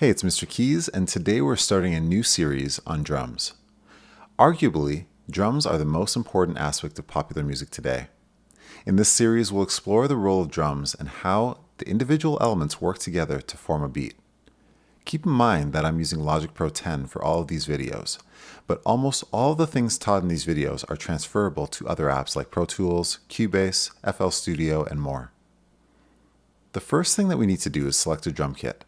Hey, it's Mr. Keys, and today we're starting a new series on drums. Arguably, drums are the most important aspect of popular music today. In this series, we'll explore the role of drums and how the individual elements work together to form a beat. Keep in mind that I'm using Logic Pro 10 for all of these videos, but almost all of the things taught in these videos are transferable to other apps like Pro Tools, Cubase, FL Studio, and more. The first thing that we need to do is select a drum kit.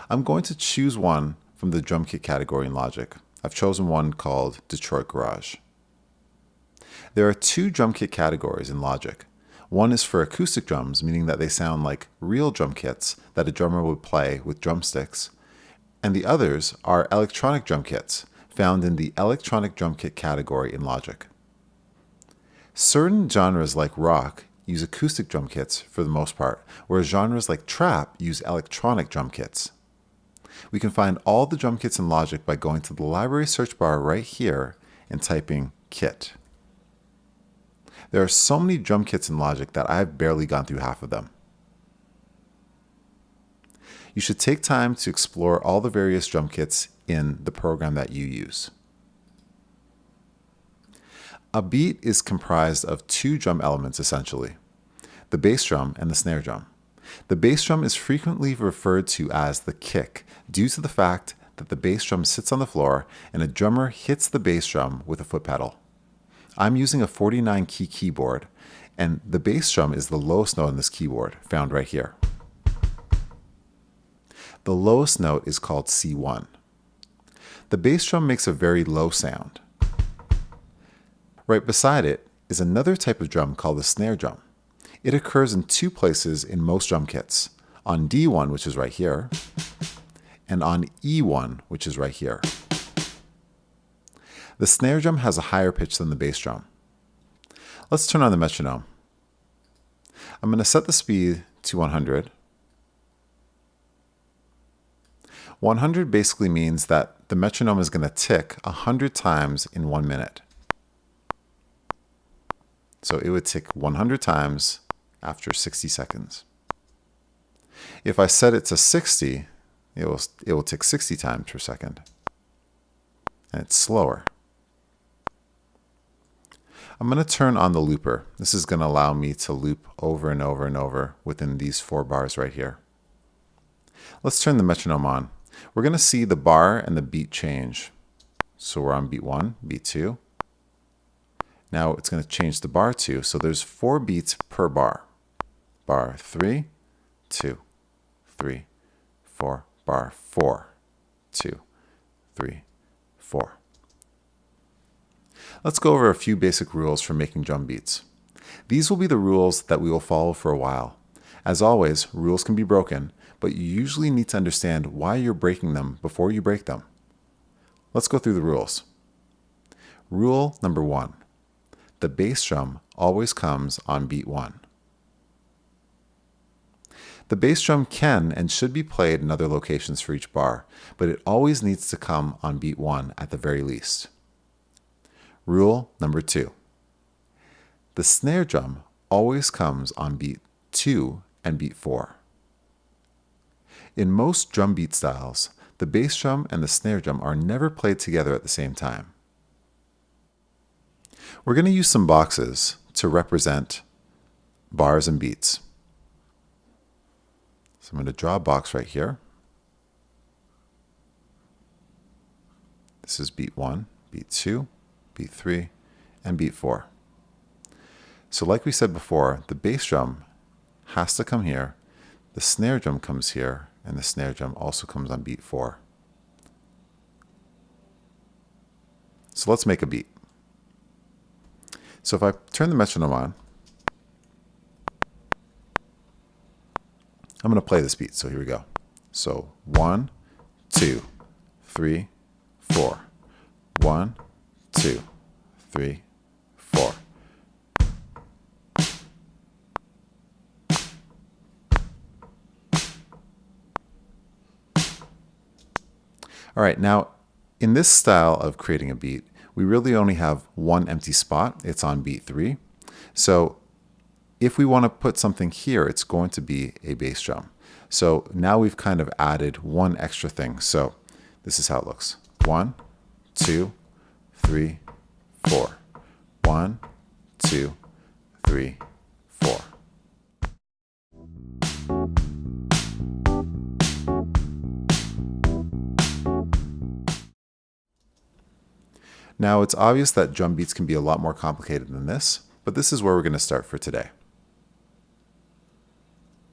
I'm going to choose one from the drum kit category in Logic. I've chosen one called Detroit Garage. There are two drum kit categories in Logic. One is for acoustic drums, meaning that they sound like real drum kits that a drummer would play with drumsticks. And the others are electronic drum kits, found in the electronic drum kit category in Logic. Certain genres like rock use acoustic drum kits for the most part, whereas genres like trap use electronic drum kits. We can find all the drum kits in Logic by going to the library search bar right here and typing kit. There are so many drum kits in Logic that I've barely gone through half of them. You should take time to explore all the various drum kits in the program that you use. A beat is comprised of two drum elements essentially, the bass drum and the snare drum. The bass drum is frequently referred to as the kick due to the fact that the bass drum sits on the floor and a drummer hits the bass drum with a foot pedal. I'm using a 49 key keyboard, and the bass drum is the lowest note on this keyboard, found right here. The lowest note is called C1. The bass drum makes a very low sound. Right beside it is another type of drum called the snare drum. It occurs in two places in most drum kits, on D1, which is right here, and on E1, which is right here. The snare drum has a higher pitch than the bass drum. Let's turn on the metronome. I'm going to set the speed to 100. 100 basically means that the metronome is going to tick 100 times in 1 minute. So it would tick 100 times after 60 seconds. If I set it to 60, it will tick 60 times per second. And it's slower. I'm going to turn on the looper. This is going to allow me to loop over and over and over within these 4 bars right here. Let's turn the metronome on. We're going to see the bar and the beat change. So we're on beat 1, beat 2. Now it's going to change the bar 2. So there's 4 beats per bar. Bar 3, 2, 3, 4. Bar 4, 2, 3, 4. Let's go over a few basic rules for making drum beats. These will be the rules that we will follow for a while. As always, rules can be broken, but you usually need to understand why you're breaking them before you break them. Let's go through the rules. Rule number 1. The bass drum always comes on beat 1. The bass drum can and should be played in other locations for each bar, but it always needs to come on beat 1 at the very least. Rule number 2. The snare drum always comes on beat 2 and beat 4. In most drum beat styles, the bass drum and the snare drum are never played together at the same time. We're going to use some boxes to represent bars and beats. So I'm going to draw a box right here. This is beat 1, beat 2, beat 3, and beat 4. So like we said before, the bass drum has to come here, the snare drum comes here, and the snare drum also comes on beat 4. So let's make a beat. So if I turn the metronome on, I'm going to play this beat. So here we go. So 1, 2, 3, 4. 1, 2, 3, 4. All right, now in this style of creating a beat, we really only have one empty spot. It's on beat 3. So if we want to put something here, it's going to be a bass drum. So now we've kind of added one extra thing. So this is how it looks. 1, 2, 3, 4. 1, 2, 3, 4. Now it's obvious that drum beats can be a lot more complicated than this, but this is where we're going to start for today.